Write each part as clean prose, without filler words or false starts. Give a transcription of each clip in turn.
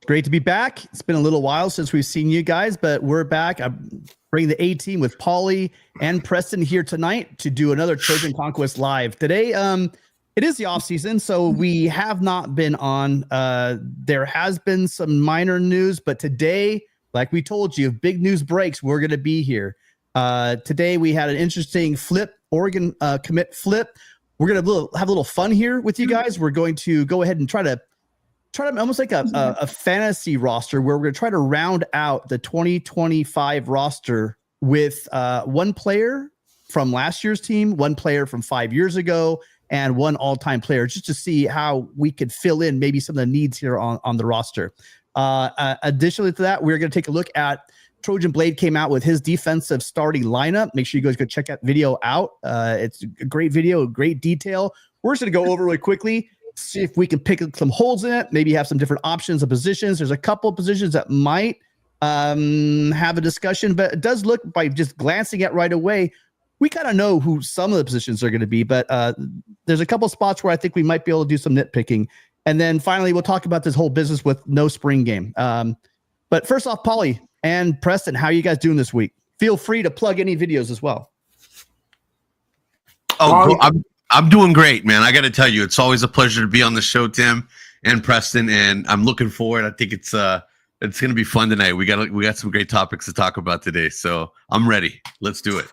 Great to be back. It's been a little while since we've seen you guys, but we're back. I'm bringing the A team with Paulie and Preston here tonight to do another Trojan Conquest live. Today, it is the off season, so we have not been on. There has been some minor news, but today, like we told you, if big news breaks, we're going to be here. Today, we had an interesting flip, Oregon commit flip. We're going to have a little fun here with you guys. We're going to go ahead and try to almost like a fantasy roster where we're going to try to round out the 2025 roster with one player from last year's team, one player from 5 years ago, and one all-time player, just to see how we could fill in maybe some of the needs here on the roster. Additionally to that, we're going to take a look at Trojan Blade came out with his defensive starting lineup. Make sure you guys go check that video out. It's a great video, great detail. We're just going to go over really quickly, see if we can pick some holes in it, maybe have some different options of positions. There's a couple of positions that might have a discussion, but it does look, by just glancing at right away, we kind of know who some of the positions are going to be, but there's a couple of spots where I think we might be able to do some nitpicking. And then finally, we'll talk about this whole business with no spring game. But first off, Paulie and Preston, how are you guys doing this week? Feel free to plug any videos as well. Oh, I'm doing great, man. I got to tell you, it's always a pleasure to be on the show, Tim and Preston, and I'm looking forward. I think it's going to be fun tonight. We got some great topics to talk about today, so I'm ready. Let's do it.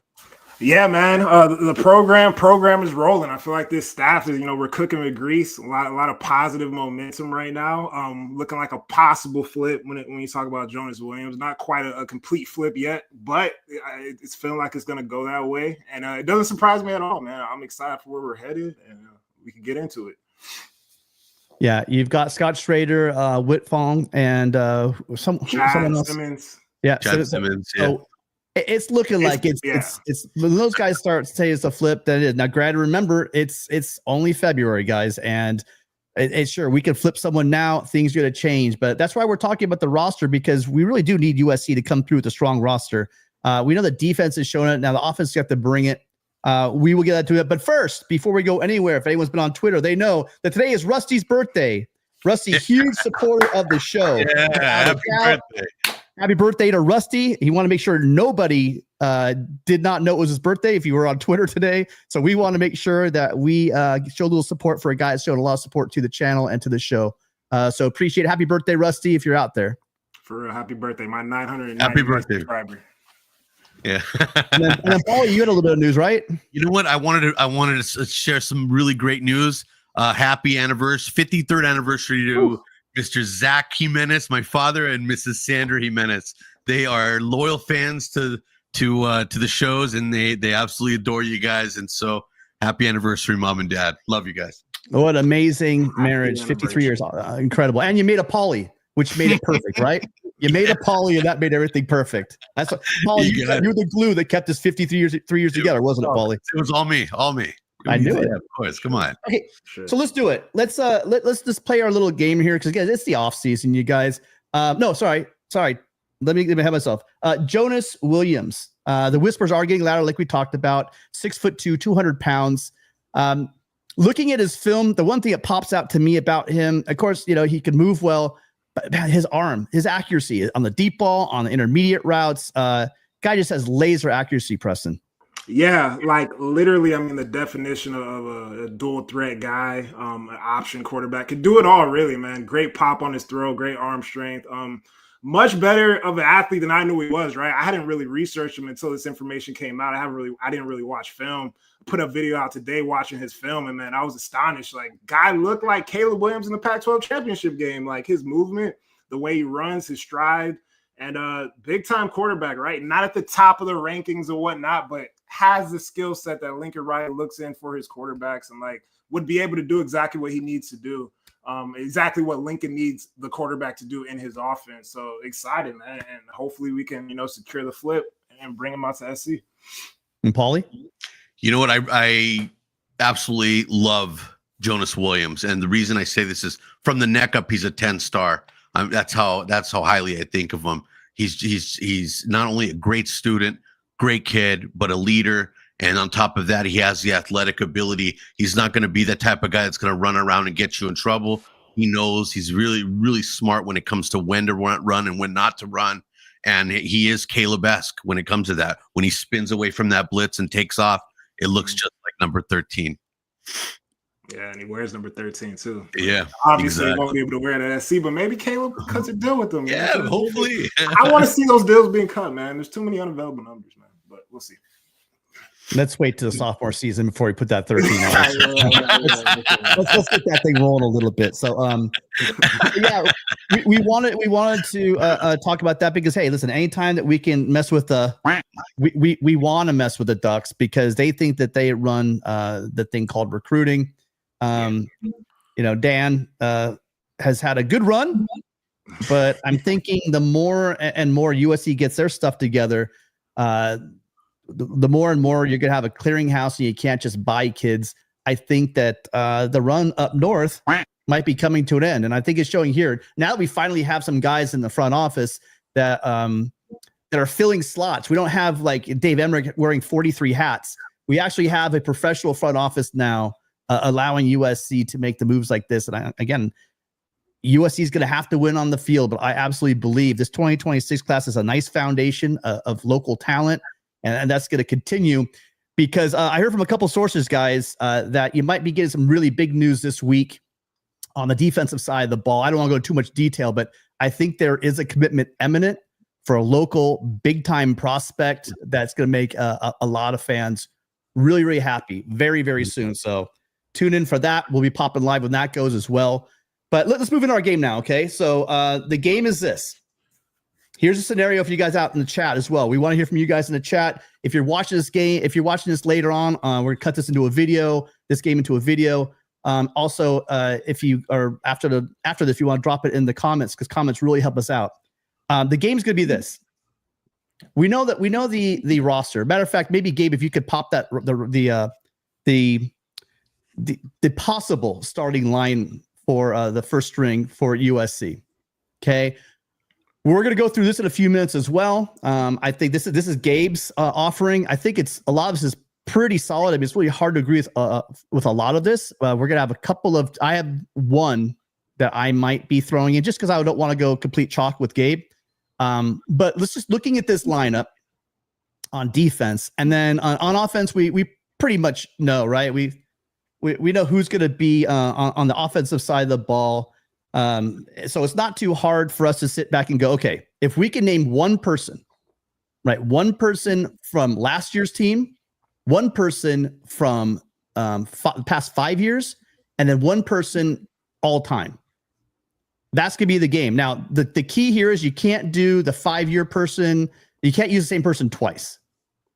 Yeah, man. The program is rolling. I feel like this staff is, we're cooking with grease. A lot of positive momentum right now. Looking like a possible flip when you talk about Jonas Williams. Not quite a complete flip yet, but it's feeling like it's going to go that way. And it doesn't surprise me at all, man. I'm excited for where we're headed, and we can get into it. Yeah, you've got Scott Schrader, Whitfong, and someone else. Simmons. Yeah, Chad Simmons. Yeah. So, it's looking like it's when those guys start saying it's a flip, then it is. Now, granted, remember, it's only February, guys, and it's sure we can flip someone now. Things are going to change, but that's why we're talking about the roster, because we really do need USC to come through with a strong roster. We know the defense is showing it. Now the offense have to bring it. We will get that to it. But first, before we go anywhere, if anyone's been on Twitter, they know that today is Rusty's birthday. Rusty, huge supporter of the show. Yeah, happy birthday. Happy birthday to Rusty. He wanted to make sure nobody did not know it was his birthday if you were on Twitter today. So we want to make sure that we show a little support for a guy that's showed a lot of support to the channel and to the show. So appreciate it. Happy birthday, Rusty, if you're out there. For real, happy birthday. My 990 happy birthday subscriber. Yeah. and then Paul, you had a little bit of news, right? You know what? I wanted to share some really great news. Happy anniversary, 53rd anniversary to Mr. Zach Jimenez, my father, and Mrs. Sandra Jimenez. They are loyal fans to the shows, and they absolutely adore you guys. And so, happy anniversary, Mom and Dad. Love you guys. What an amazing marriage! 53 years, incredible. And you made a Paulie, which made it perfect, right? You made a Paulie, and that made everything perfect. That's what, Paulie. You're the glue that kept us 53 years together, wasn't it, Paulie? It was all me. I knew it. Of course. Come on. Okay, so let's do it. Let's just play our little game here, because guys, it's the off season, you guys. No, sorry. Let me have myself. Jonas Williams. The whispers are getting louder, like we talked about. 6'2", 200 pounds. Looking at his film, the one thing that pops out to me about him, of course, he can move well, but man, his arm, his accuracy on the deep ball, on the intermediate routes. Guy just has laser accuracy, Preston. Yeah, like literally, the definition of a dual threat guy, an option quarterback. Could do it all, really, man. Great pop on his throw, great arm strength. Much better of an athlete than I knew he was, right? I hadn't really researched him until this information came out. I didn't really watch film. Put a video out today watching his film, and man, I was astonished. Like, guy looked like Caleb Williams in the Pac-12 championship game. Like, his movement, the way he runs, his stride, and big-time quarterback, right? Not at the top of the rankings or whatnot, but has the skill set that Lincoln Riley looks in for his quarterbacks, and like would be able to do exactly what he needs to do, exactly what Lincoln needs the quarterback to do in his offense. So excited, man, and hopefully we can secure the flip and bring him out to SC. And Paulie, you know what? I absolutely love Jonas Williams, and the reason I say this is from the neck up, he's a 10-star. That's how highly I think of him. He's not only a great student, great kid, but a leader. And on top of that, he has the athletic ability. He's not going to be the type of guy that's going to run around and get you in trouble. He knows. He's really, really smart when it comes to when to run and when not to run. And he is Caleb-esque when it comes to that. When he spins away from that blitz and takes off, it looks just like number 13. Yeah, and he wears number 13 too. Yeah, obviously he won't be able to wear that SC, but maybe Caleb cuts a deal with them. Yeah, hopefully. I want to see those deals being cut, man. There's too many unavailable numbers, man. But we'll see. Let's wait till the sophomore season before we put that 13 on. Let's get that thing rolling a little bit. So, yeah, we wanted to talk about that because, hey, listen, anytime that we can mess with we want to mess with the Ducks because they think that they run the thing called recruiting. Dan has had a good run, but I'm thinking the more and more USC gets their stuff together, the more and more you're going to have a clearinghouse and you can't just buy kids. I think that the run up north might be coming to an end. And I think it's showing here. Now that we finally have some guys in the front office that are filling slots. We don't have like Dave Emmerich wearing 43 hats. We actually have a professional front office now allowing USC to make the moves like this. And again, USC is going to have to win on the field, but I absolutely believe this 2026 class is a nice foundation of local talent. And that's going to continue because I heard from a couple sources, guys, that you might be getting some really big news this week on the defensive side of the ball. I don't want to go into too much detail, but I think there is a commitment imminent for a local big-time prospect that's going to make a lot of fans really, really happy very, very soon. So tune in for that. We'll be popping live when that goes as well. But let's move into our game now, okay? So the game is this. Here's a scenario for you guys out in the chat as well. We want to hear from you guys in the chat. If you're watching this game, if you're watching this later on, we're going to cut this into a video, this game into a video. Also, if you are after this, if you want to drop it in the comments, because comments really help us out. The game's going to be this. We know the roster. Matter of fact, maybe Gabe, if you could pop that the possible starting line for the first string for USC. Okay. We're going to go through this in a few minutes as well. I think this is Gabe's offering. I think a lot of this is pretty solid. I mean, it's really hard to agree with a lot of this. We're going to have a couple of. I have one that I might be throwing in just because I don't want to go complete chalk with Gabe. But let's just looking at this lineup on defense, and then on offense, we pretty much know, right? We know who's going to be on the offensive side of the ball. So it's not too hard for us to sit back and go, okay, if we can name one person, right? One person from last year's team, one person from past 5 years, and then one person all time. That's going to be the game. Now, the key here is you can't do the 5-year person. You can't use the same person twice.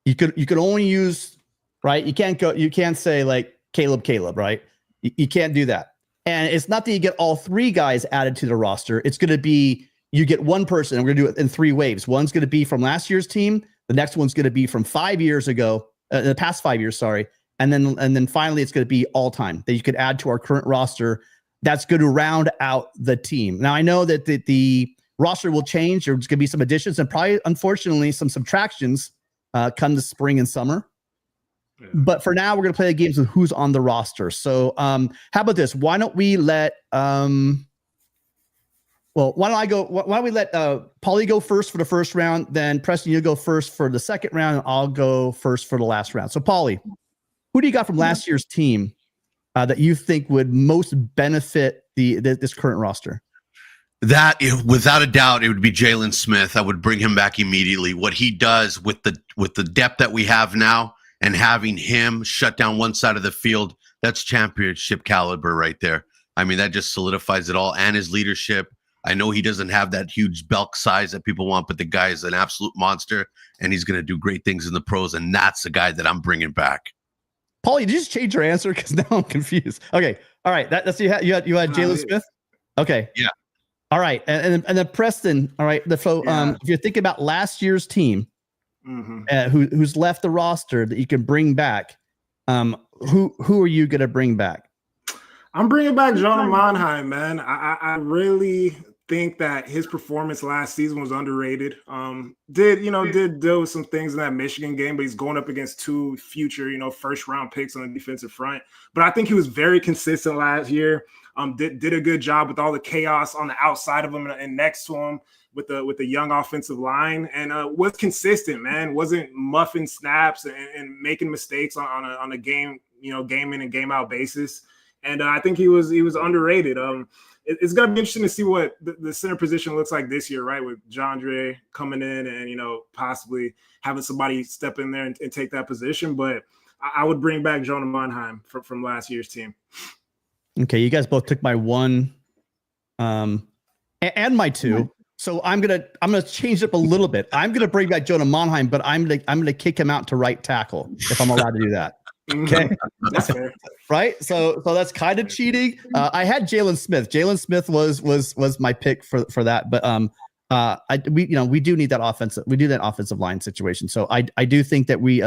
You could only use, right? You can't say like Caleb, right? You can't do that. And it's not that you get all 3 guys added to the roster. It's going to be you get one person, and we're going to do it in 3 waves. One's going to be from last year's team. The next one's going to be from 5 years ago, the past 5 years, sorry. And then finally, it's going to be all time that you could add to our current roster. That's going to round out the team. Now, I know that the roster will change. There's going to be some additions and probably, unfortunately, some subtractions come the spring and summer. Yeah. But for now, we're going to play the games with who's on the roster. So how about this? Why don't we let why don't we let Paulie go first for the first round, then Preston, you go first for the second round, and I'll go first for the last round. So Paulie, who do you got from last year's team that you think would most benefit this current roster? That, without a doubt, it would be Jaylin Smith. I would bring him back immediately. What he does with the depth that we have now, and having him shut down one side of the field, that's championship caliber right there. I mean, that just solidifies it all, and his leadership. I know he doesn't have that huge bulk size that people want, but the guy is an absolute monster, and he's going to do great things in the pros, and that's the guy that I'm bringing back. Paulie, did you just change your answer? Because now I'm confused. Okay. All right. That's you had Jaylin Smith? Okay. Yeah. All right. And then Preston, all right. If you're thinking about last year's team, who's left the roster that you can bring back, who are you going to bring back? I'm bringing back Jonah Monheim, man. I really think that his performance last season was underrated. Did deal with some things in that Michigan game, but he's going up against 2 future, first round picks on the defensive front. But I think he was very consistent last year. Did a good job with all the chaos on the outside of him and next to him with the young offensive line, and was consistent, man. Wasn't muffing snaps and making mistakes on a game in and game out basis. And I think he was underrated. It's going to be interesting to see what the center position looks like this year, right? With Jandre coming in and, possibly having somebody step in there and take that position. But I would bring back Jonah Monheim from last year's team. Okay. You guys both took my one and my two. So I'm going to change it up a little bit. I'm going to bring back Jonah Monheim, but I'm going to kick him out to right tackle if I'm allowed to do that. Okay. That's fair. Right. So that's kind of cheating. I had Jaylin Smith. Jaylin Smith was my pick for that. But we do need that offensive. We do that offensive line situation. So I do think that we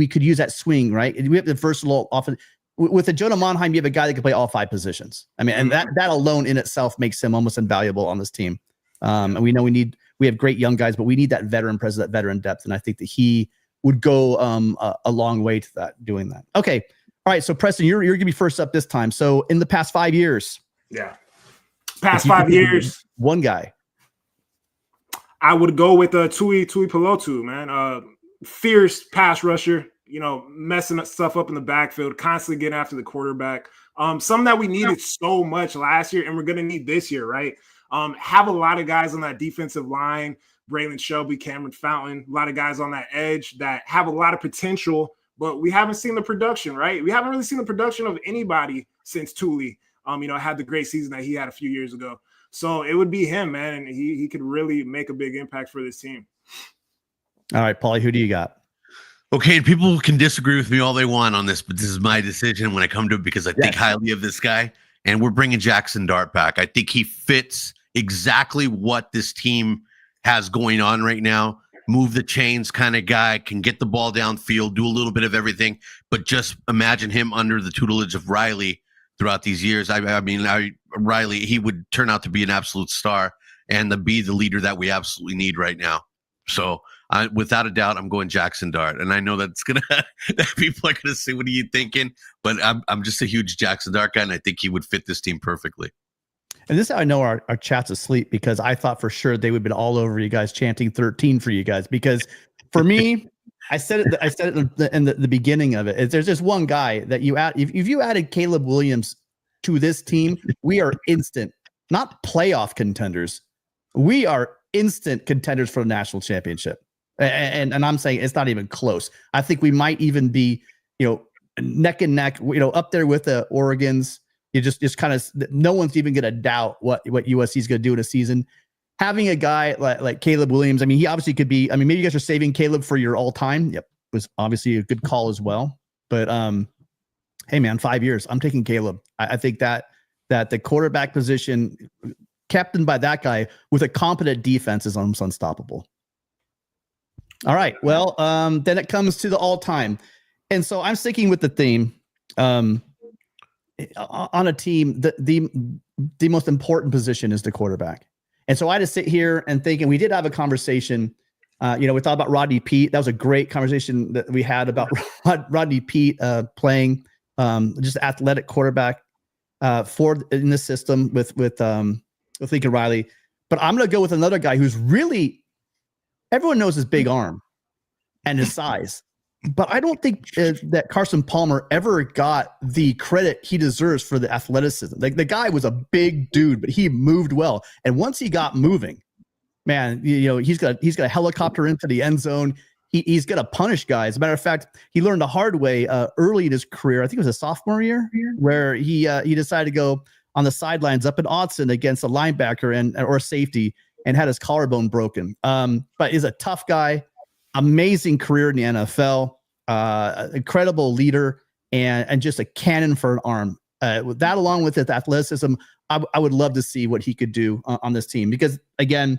could use that swing, right? We have the versatile offense with a Jonah Monheim. You have a guy that can play all 5 positions. I mean, and that alone in itself makes him almost invaluable on this team. And we know we have great young guys, but we need that veteran presence, that veteran depth. And I think that he would go a long way to doing that. Okay. All right. So Preston, you're going to be first up this time. So in the past 5 years. Yeah. Past 5 years. One guy. I would go with Tui Pelotu, man. Fierce pass rusher, messing stuff up in the backfield, constantly getting after the quarterback. Something that we needed so much last year and we're going to need this year, right? Have a lot of guys on that defensive line. Braylon Shelby, Cameron Fountain, a lot of guys on that edge that have a lot of potential, but we haven't seen the production, right? We haven't really seen the production of anybody since Tuli, had the great season that he had a few years ago. So it would be him, man, and he could really make a big impact for this team. All right, Paulie, who do you got? Okay, and people can disagree with me all they want on this, but this is my decision when I come to it because I think highly of this guy, and we're bringing Jackson Dart back. I think he fits exactly what this team has going on right now. Move the chains kind of guy, can get the ball downfield, do a little bit of everything, but just imagine him under the tutelage of Riley throughout these years. Riley, he would turn out to be an absolute star and be the leader that we absolutely need right now. So without a doubt, I'm going Jackson Dart. And I know that people are going to say, what are you thinking? But I'm just a huge Jackson Dart guy, and I think he would fit this team perfectly. And this is how I know our chat's asleep, because I thought for sure they would have been all over you guys chanting 13 for you guys. Because for me, I said it in the beginning of it. There's just one guy that you add. If you added Caleb Williams to this team, we are instant, not playoff contenders. We are instant contenders for the national championship. And I'm saying it's not even close. I think we might even be, neck and neck, up there with the Oregons. You just kind of, no one's even going to doubt what USC is going to do in a season. Having a guy like Caleb Williams, I mean, he obviously could be, maybe you guys are saving Caleb for your all time. Yep. Was obviously a good call as well. But hey man, 5 years, I'm taking Caleb. I think that the quarterback position captained by that guy with a competent defense is almost unstoppable. All right. Well, then it comes to the all time. And so I'm sticking with the theme. On a team, the most important position is the quarterback. And so I just sit here and thinking, we did have a conversation. We thought about Rodney Peete. That was a great conversation that we had about Rodney Peete playing just athletic quarterback in the system with Lincoln Riley. But I'm going to go with another guy who's really, everyone knows his big arm and his size. But I don't think that Carson Palmer ever got the credit he deserves for the athleticism. Like, the guy was a big dude, but he moved well. And once he got moving, man, he's got a helicopter into the end zone. He's going to punish guys. As a matter of fact, he learned the hard way early in his career. I think it was a sophomore year where he decided to go on the sidelines up in Autzen against a linebacker or a safety and had his collarbone broken. But he's a tough guy. Amazing career in the NFL, incredible leader, and just a cannon for an arm. With that, along with his athleticism, I would love to see what he could do on this team. Because again,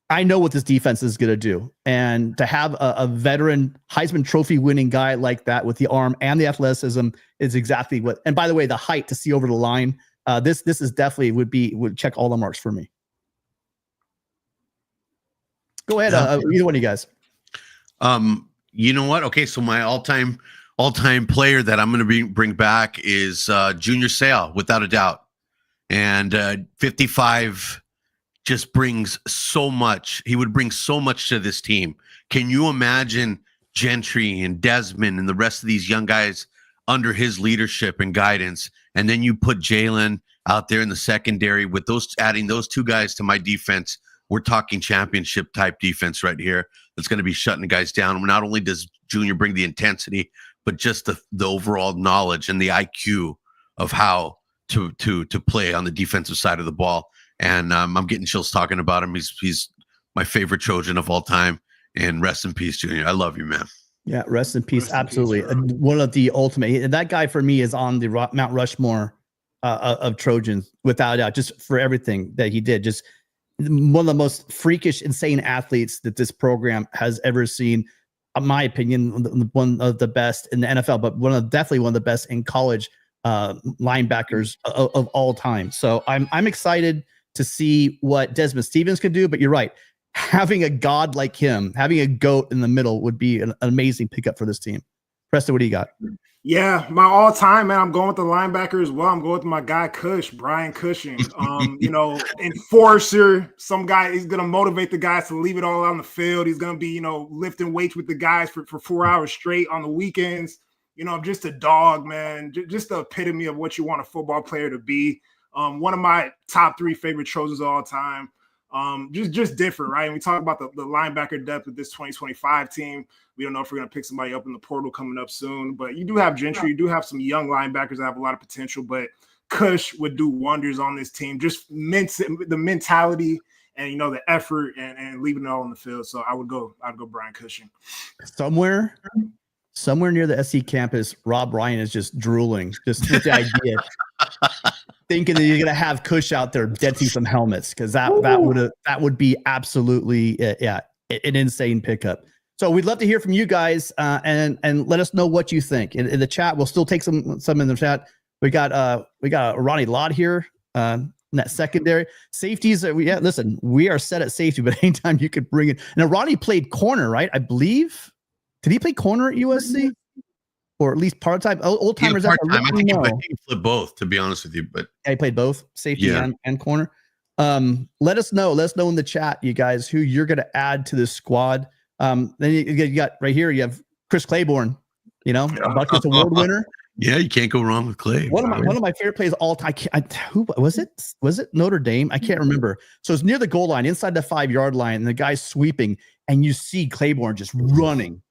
I know what this defense is going to do, and to have a veteran Heisman Trophy winning guy like that with the arm and the athleticism is exactly what. And by the way, the height to see over the line, this is definitely would check all the marks for me. Go ahead, either one of you guys. You know what? Okay, so my all-time all-time player that I'm going to bring back is Junior Seau, without a doubt. And 55 just brings so much. He would bring so much to this team. Can you imagine Gentry and Desmond and the rest of these young guys under his leadership and guidance? And then you put Jaylin out there in the secondary with adding those two guys to my defense. We're talking championship type defense right here. That's going to be shutting the guys down. Not only does Junior bring the intensity, but just the overall knowledge and the IQ of how to play on the defensive side of the ball. And I'm getting chills talking about him. He's my favorite Trojan of all time. And rest in peace, Junior. I love you, man. Yeah, rest in peace. Absolutely. One of the ultimate. That guy for me is on the Mount Rushmore of Trojans, without a doubt, just for everything that he did. Just one of the most freakish, insane athletes that this program has ever seen. In my opinion, one of the best in the NFL, but definitely one of the best in college linebackers of all time. So I'm excited to see what Desmond Stevens can do. But you're right, having a god like him, having a GOAT in the middle would be an amazing pickup for this team. Preston, what do you got? Yeah, my all-time, man, I'm going with the linebacker as well. I'm going with my guy Brian Cushing. Enforcer, some guy, he's going to motivate the guys to leave it all on the field. He's going to be, lifting weights with the guys for 4 hours straight on the weekends. Just a dog, man, just the epitome of what you want a football player to be. One of my top 3 favorite Trojans of all time. Just different, right? And we talk about the linebacker depth with this 2025 team. We don't know if we're going to pick somebody up in the portal coming up soon, but you do have Gentry. You do have some young linebackers that have a lot of potential, but Cush would do wonders on this team. Just the mentality and, the effort and leaving it all on the field. So I'd go Brian Cushing. Somewhere near the SC campus, Rob Ryan is just drooling, just with the idea, thinking that you're going to have Cush out there denting some helmets, because that would be absolutely an insane pickup. So we'd love to hear from you guys and let us know what you think in the chat. We'll still take some in the chat. We got Ronnie Lott here in that secondary. Safeties, listen, we are set at safety, but anytime you could bring it. Now Ronnie played corner, right? I believe. Did he play corner at USC? Or at least part-time? Old timers. I think he played both, to be honest with you. But he played both, safety and corner. Let us know. Let us know in the chat, you guys, who you're going to add to this squad. Then you got right here, you have Chris Claiborne, a Buckets Award winner. Yeah, you can't go wrong with Clay. One of my favorite plays of all time. Who was it? Was it Notre Dame? I can't remember. So it's near the goal line, inside the 5-yard line, and the guy's sweeping, and you see Claiborne just running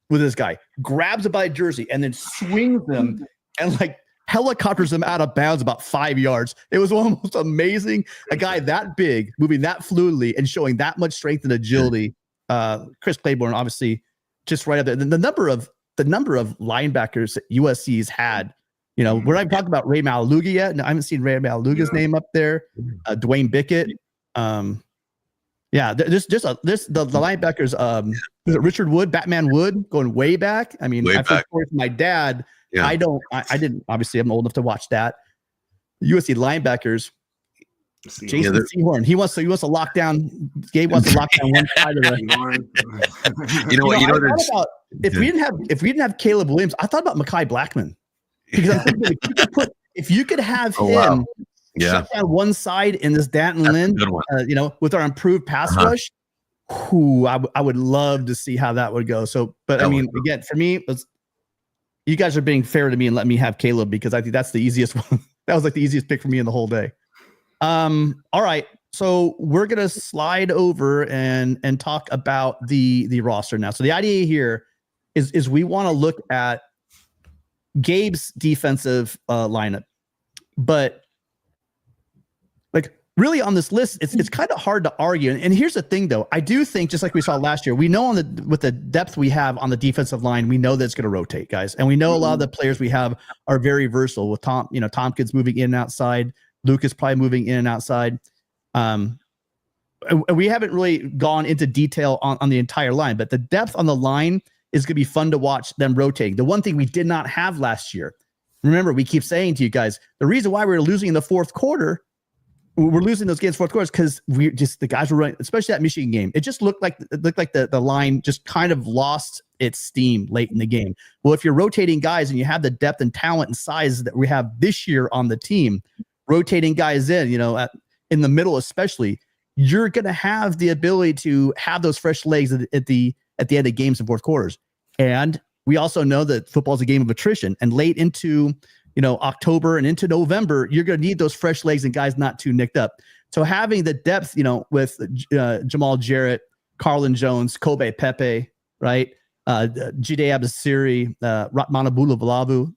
with this guy, grabs it by jersey, and then swings them and helicopters them out of bounds about 5 yards. It was almost amazing. A guy that big, moving that fluidly and showing that much strength and agility. Chris Claiborne, obviously, just right up there. The number of linebackers that USC's had. We're not even talking about Ray Malaluga yet. No, I haven't seen Ray Malaluga's name up there. Dwayne Bickett. The linebackers. Richard Wood, Batman Wood, going way back. I mean, I've heard stories from my dad. Yeah. I didn't. Obviously, I'm old enough to watch that. USC linebackers. Jason Sehorn. He wants to lock down. Gabe wants to lock down one side of the. If we didn't have Caleb Williams, I thought about Mekhi Blackman, because I'm thinking if you could have him shut down one side in this Danton Lynn, with our improved pass rush. I would love to see how that would go. So, but I mean, again, for me, you guys are being fair to me and let me have Caleb, because I think that's the easiest one. That was the easiest pick for me in the whole day. All right. So we're going to slide over and talk about the roster now. So the idea here is we want to look at Gabe's defensive lineup, but really on this list, it's kind of hard to argue. And here's the thing, though. I do think, just like we saw last year, we know with the depth we have on the defensive line, we know that it's going to rotate, guys. And we know a lot of the players we have are very versatile, with Tompkins moving in and outside, Lucas probably moving in and outside. We haven't really gone into detail on the entire line, but the depth on the line is going to be fun to watch them rotating. The one thing we did not have last year, remember, we keep saying to you guys, the reason why we were losing in the fourth quarter, we're losing those games fourth quarters, because the guys were running, especially that Michigan game. It just looked like the line just kind of lost its steam late in the game. Well, if you're rotating guys and you have the depth and talent and size that we have this year on the team, rotating guys in, in the middle especially, you're going to have the ability to have those fresh legs at the end of games and fourth quarters. And we also know that football is a game of attrition, and late into October and into November, you're going to need those fresh legs and guys not too nicked up. So having the depth, with Jamal Jarrett, Carlin Jones, Kobe Pepe, right, Jide Abdesiri, Ratmanabula Valavu,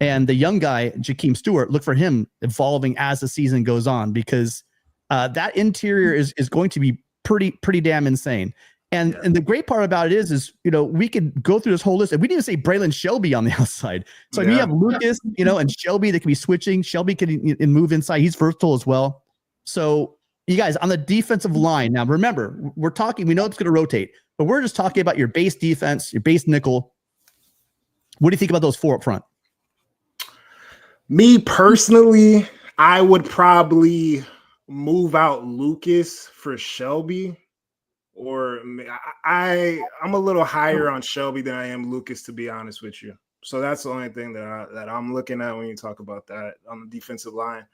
and the young guy Jakeem Stewart, look for him evolving as the season goes on, because that interior is going to be pretty damn insane. And the great part about it is we could go through this whole list, and we didn't even say Braylon Shelby on the outside. So you have Lucas, and Shelby that can be switching. Shelby can move inside. He's versatile as well. So you guys on the defensive line, now remember, we know it's going to rotate, but we're just talking about your base defense, your base nickel. What do you think about those four up front? Me personally, I would probably move out Lucas for Shelby. Or I'm a little higher on Shelby than I am Lucas, to be honest with you. So that's the only thing that I'm looking at when you talk about that on the defensive line.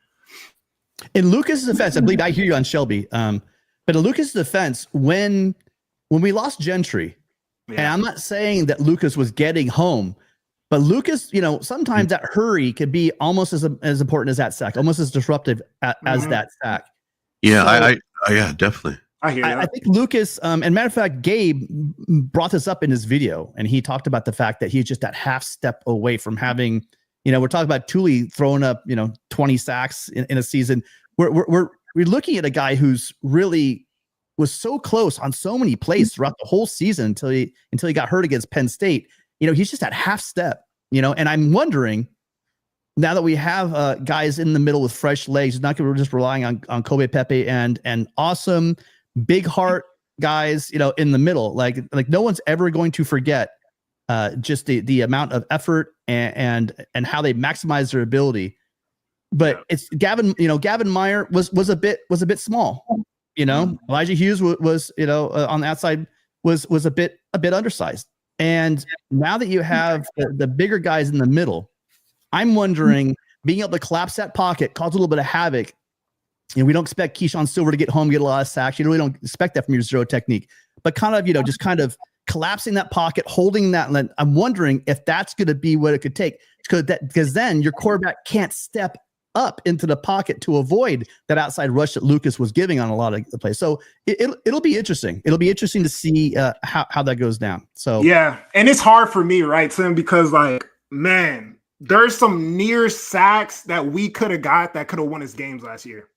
In Lucas's defense, I believe I hear you on Shelby. But in Lucas's defense, when we lost Gentry, and I'm not saying that Lucas was getting home, but Lucas, sometimes that hurry could be almost as important as that sack, almost as disruptive as that sack. Yeah, so, yeah, definitely. I think Lucas, and matter of fact, Gabe brought this up in his video, and he talked about the fact that he's just that half step away from having, we're talking about Thule throwing up, 20 sacks in a season. We're looking at a guy who's really was so close on so many plays throughout the whole season until he got hurt against Penn State. He's just that half step, and I'm wondering, now that we have guys in the middle with fresh legs, not going to just relying on Kobe Pepe and awesome big heart guys, in the middle, like no one's ever going to forget just the amount of effort and how they maximize their ability. But it's Gavin Meyer was a bit small, Elijah Hughes was on the outside was a bit undersized. And now that you have the bigger guys in the middle, I'm wondering, being able to collapse that pocket, cause a little bit of havoc. We don't expect Keyshawn Silver to get home, get a lot of sacks. You really don't expect that from your zero technique, but kind of, just kind of collapsing that pocket, holding that. I'm wondering if that's going to be what it could take, because then your quarterback can't step up into the pocket to avoid that outside rush that Lucas was giving on a lot of the plays. So it'll be interesting. It'll be interesting to see how that goes down. So yeah, and it's hard for me, right, Tim, because man, there's some near sacks that we could have got that could have won us games last year.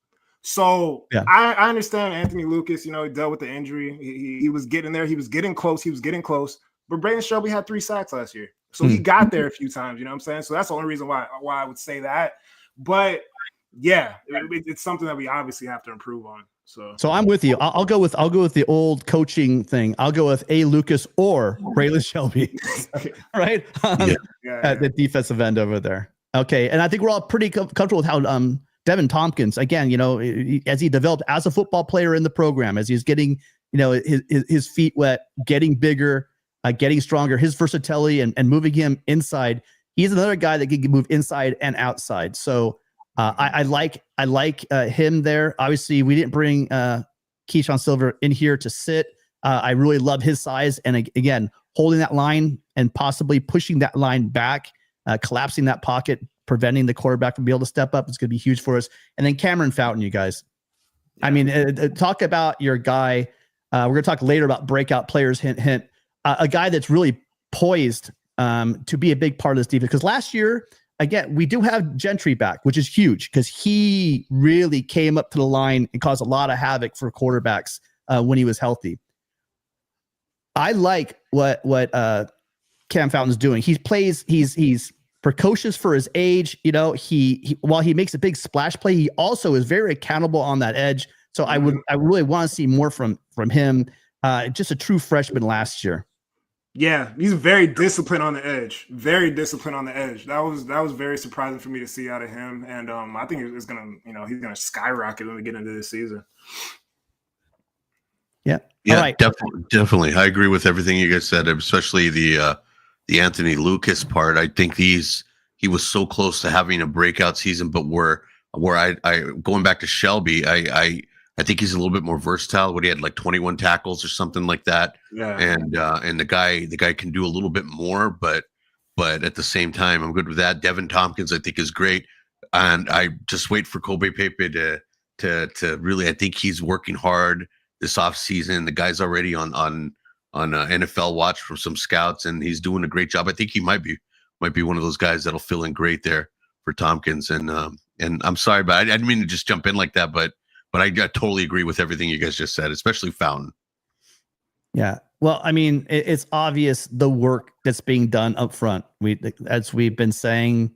So I understand Anthony Lucas, he dealt with the injury. He was getting there. He was getting close. But Braylon Shelby had 3 sacks last year. So he got there a few times, you know what I'm saying? So that's the only reason why I would say that. But yeah, it's something that we obviously have to improve on. So I'm with you. I'll go with the old coaching thing. I'll go with A. Lucas or Braylon Shelby, right? At the defensive end over there. Okay. And I think we're all pretty comfortable with how Devin Tompkins, again, as he developed as a football player in the program, as he's getting, his feet wet, getting bigger, getting stronger, his versatility and moving him inside. He's another guy that can move inside and outside. So I like him there. Obviously, we didn't bring Keyshawn Silver in here to sit. I really love his size. And again, holding that line and possibly pushing that line back, collapsing that pocket, preventing the quarterback from being able to step up. It's going to be huge for us. And then Cameron Fountain, you guys. I mean, talk about your guy. We're going to talk later about breakout players, hint, hint. A guy that's really poised to be a big part of this defense. Because last year, again, we do have Gentry back, which is huge because he really came up to the line and caused a lot of havoc for quarterbacks when he was healthy. I like what Cam Fountain's doing. He's precocious for his age. He while he makes a big splash play, he also is very accountable on that edge. So I really want to see more from him. Just a true freshman last year. Yeah, he's very disciplined on the edge. Very disciplined on the edge. That was very surprising for me to see out of him. And I think it's gonna, he's gonna skyrocket when we get into this season. Yeah. Yeah, all right. definitely. I agree with everything you guys said, especially the Anthony Lucas part. I think he was so close to having a breakout season, but where I going back to Shelby, I think he's a little bit more versatile. What he had like 21 tackles or something like that. Yeah. And the guy can do a little bit more, but at the same time, I'm good with that. Devin Tompkins, I think, is great. And I just wait for Kobe Pepe to really, I think he's working hard this offseason. The guy's already on NFL watch for some scouts, and he's doing a great job. I think he might be one of those guys that'll fill in great there for Tompkins. And I'm sorry, but I didn't mean to just jump in like that, but I totally agree with everything you guys just said, especially Fountain. Yeah. Well, I mean, it's obvious the work that's being done up front. As we've been saying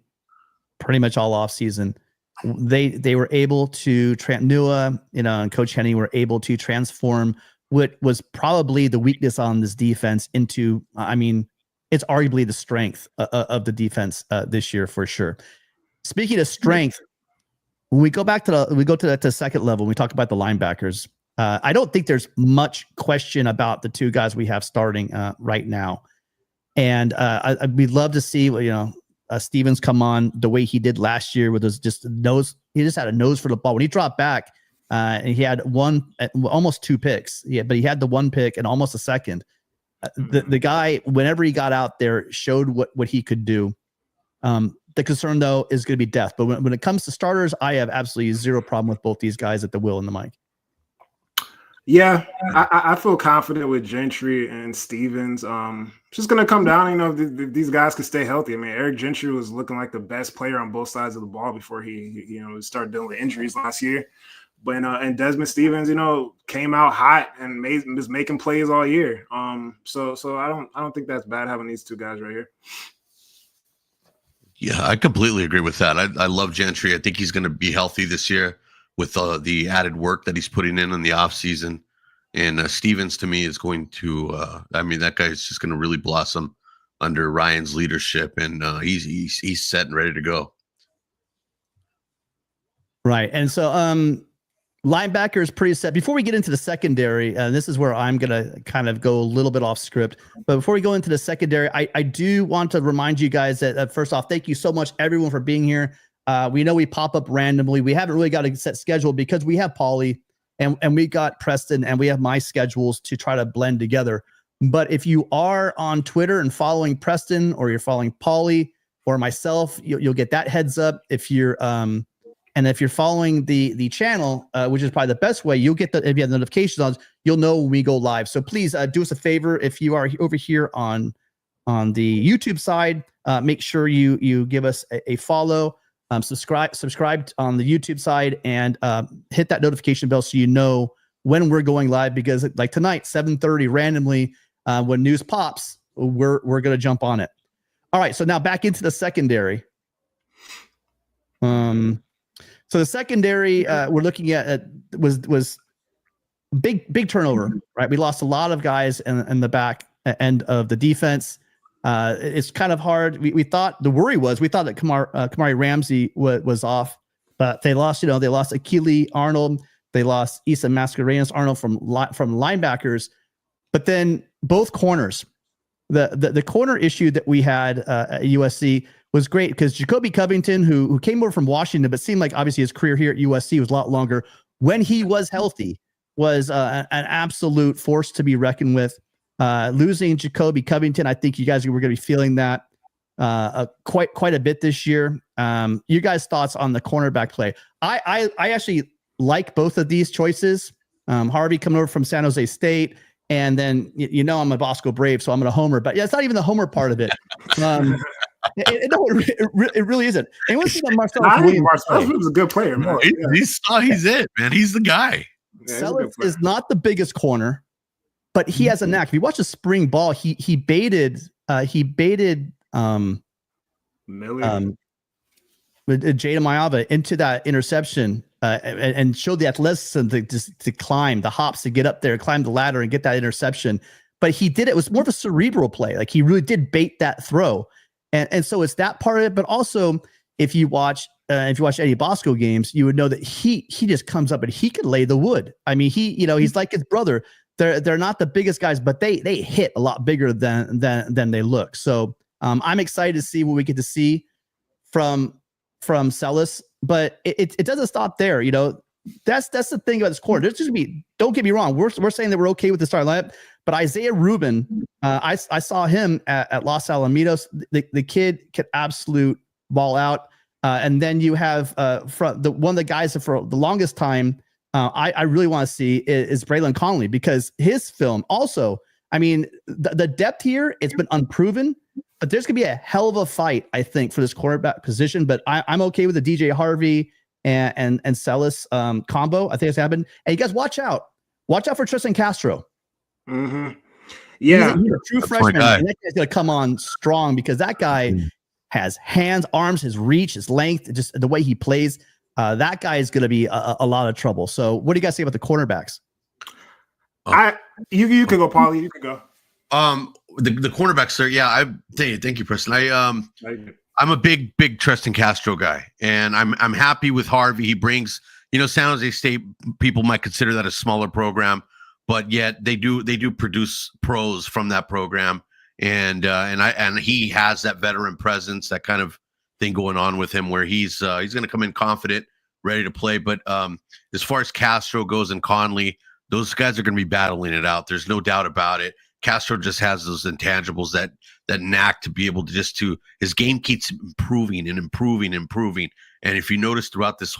pretty much all off season, they were able to Nua, and Coach Henning were able to transform what was probably the weakness on this defense into, I mean, it's arguably the strength of the defense this year for sure. Speaking of strength, when we go back to the second level, we talk about the linebackers. I don't think there's much question about the two guys we have starting right now. And we'd love to see, Stevens come on the way he did last year with his just nose. He just had a nose for the ball. When he dropped back, and he had almost 2 picks. Yeah, but he had the 1 pick and almost a second. The guy, whenever he got out there, showed what he could do. The concern, though, is going to be depth. But when it comes to starters, I have absolutely zero problem with both these guys at the will and the mic. Yeah, I feel confident with Gentry and Stevens. It's just going to come down, if these guys could stay healthy. I mean, Eric Gentry was looking like the best player on both sides of the ball before he started dealing with injuries last year. But and Desmond Stevens, came out hot and was making plays all year. So I don't think that's bad having these two guys right here. Yeah, I completely agree with that. I love Gentry. I think he's going to be healthy this year with the added work that he's putting in the offseason. And Stevens, to me, is going to that guy is just going to really blossom under Ryan's leadership, and he's set and ready to go. Right. And so linebacker is pretty set. Before we get into the secondary, this is where I'm going to kind of go a little bit off script. But before we go into the secondary, I do want to remind you guys that first off, thank you so much, everyone, for being here. We know we pop up randomly. We haven't really got a set schedule because we have Paulie and we got Preston and we have my schedules to try to blend together. But if you are on Twitter and following Preston, or you're following Paulie or myself, you'll get that heads up. If you're following the channel, which is probably the best way, you'll get if you have notifications on, you'll know when we go live. So please do us a favor. If you are over here on the YouTube side, make sure you give us a follow, subscribe on the YouTube side, and hit that notification bell so you know when we're going live. Because like tonight, 7:30 randomly, when news pops, we're gonna jump on it. All right, so now back into the secondary. So the secondary we're looking at was big turnover, right? We lost a lot of guys in the back end of the defense. It's kind of hard. We thought that Kamari Ramsey was off, but they lost. They lost Akili Arnold. They lost Isa Mascarenas Arnold from linebackers, but then both corners. The corner issue that we had at USC was great because Jacoby Covington, who came over from Washington, but seemed like obviously his career here at USC was a lot longer. When he was healthy, was an absolute force to be reckoned with. Losing Jacoby Covington, I think you guys were going to be feeling that quite a bit this year. You guys' thoughts on the cornerback play? I actually like both of these choices. Harvey coming over from San Jose State. And then, I'm a Bosco Brave, so I'm going to homer. But yeah, it's not even the homer part of it. It really isn't. Anyone see that Marcellus Williams is a good player, man. He's it, man. He's the guy. Marcellus is not the biggest corner, but he has a knack. If you watch the spring ball, he baited Jada Mayava into that interception and showed the athleticism to climb the hops, to get up there, climb the ladder and get that interception. But he did it. It was more of a cerebral play. Like he really did bait that throw. And so it's that part of it. But also, if you watch Eddie Bosco games, you would know that he just comes up and he can lay the wood. I mean, he's like his brother. they're not the biggest guys, but they hit a lot bigger than they look. So I'm excited to see what we get to see from Celis, but it doesn't stop there. You know, that's the thing about this core. There's just gonna be, don't get me wrong, we're saying that we're okay with the starting lineup, but Isaiah Rubin, I saw him at Los Alamitos. The kid can absolute ball out. And then you have one of the guys that for the longest time I really want to see is Braylon Conley, because his film also, I mean, the depth here, it's been unproven, but there's going to be a hell of a fight, I think, for this quarterback position. But I'm okay with the DJ Harvey and Celis combo. I think it's happened. And you guys watch out for Tristan Castro. Mm-hmm. Yeah, he's a true freshman. And that guy's going to come on strong, because that guy has hands, arms, his reach, his length, just the way he plays. That guy is going to be a lot of trouble. So what do you guys say about the cornerbacks? You could go, Paulie. You could go. The cornerbacks, sir. Yeah, thank you, Preston. I'm a big Tristan Castro guy, and I'm happy with Harvey. He brings, San Jose State, people might consider that a smaller program, but yet they do produce pros from that program, and he has that veteran presence, that kind of thing going on with him, where he's going to come in confident, ready to play. But as far as Castro goes and Conley, those guys are going to be battling it out. There's no doubt about it. Castro just has those intangibles, that knack to be able to his game keeps improving and improving and improving. And if you notice throughout this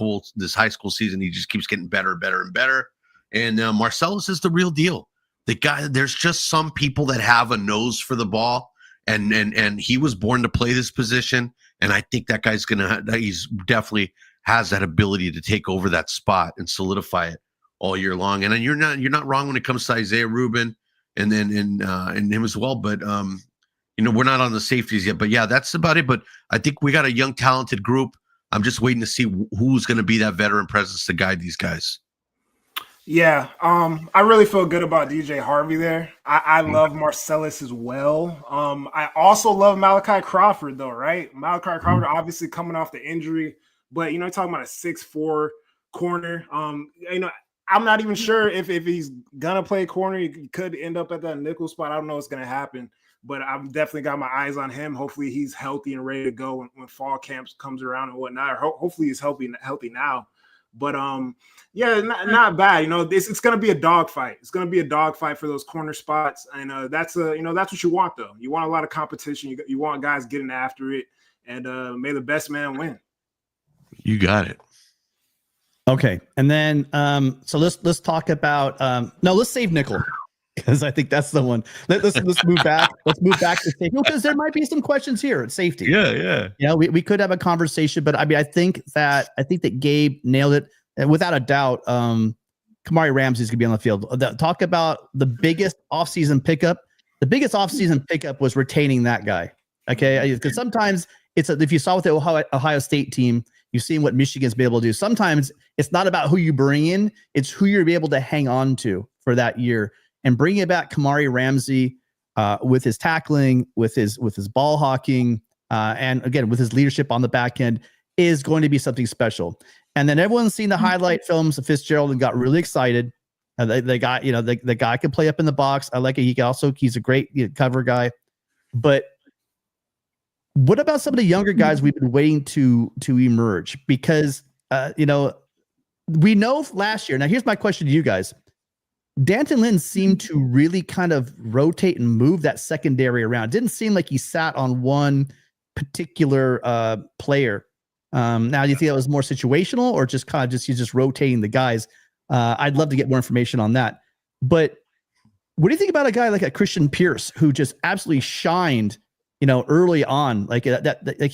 high school season, he just keeps getting better and better and better. And Marcellus is the real deal. The guy, there's just some people that have a nose for the ball, and he was born to play this position. And I think that guy's he's definitely has that ability to take over that spot and solidify it all year long. And then you're not wrong when it comes to Isaiah Rubin and him as well. But we're not on the safeties yet. But yeah, that's about it. But I think we got a young, talented group. I'm just waiting to see who's going to be that veteran presence to guide these guys. Yeah, I really feel good about DJ Harvey there. I love Marcellus as well. I also love Malachi Crawford, though, right? Malachi Crawford obviously coming off the injury, but you're talking about a 6'4" corner. I'm not even sure if he's gonna play corner. He could end up at that nickel spot. I don't know what's gonna happen, but I've definitely got my eyes on him. Hopefully he's healthy and ready to go when fall camps comes around and whatnot. Hopefully he's healthy now. But yeah, not bad. It's going to be a dogfight. It's going to be a dogfight for those corner spots, and that's what you want, though. You want a lot of competition. You want guys getting after it, and may the best man win. You got it. Okay, and then so let's talk about let's save nickel, because I think that's the one. Let's move back. Let's move back to safety, because there might be some questions here at safety. Yeah. We could have a conversation, but I mean, I think that Gabe nailed it, and without a doubt. Kamari Ramsey is going to be on the field. Talk about the biggest offseason pickup. The biggest offseason pickup was retaining that guy. Okay, because sometimes if you saw with the Ohio State team, you've seen what Michigan's been able to do. Sometimes it's not about who you bring in; it's who you're able to hang on to for that year. And bringing back Kamari Ramsey with his tackling, with his ball hawking, and again with his leadership on the back end is going to be something special. And then everyone's seen the highlight films of Fitzgerald and got really excited. The guy can play up in the box. I like it. He's a great cover guy. But what about some of the younger guys we've been waiting to emerge? Because we know last year. Now here's my question to you guys. Danton Lynn seemed to really kind of rotate and move that secondary around. It didn't seem like he sat on one particular player. Now, do you think that was more situational, or just kind of he's just rotating the guys? I'd love to get more information on that. But what do you think about a guy like a Christian Pierce, who just absolutely shined, early on, like he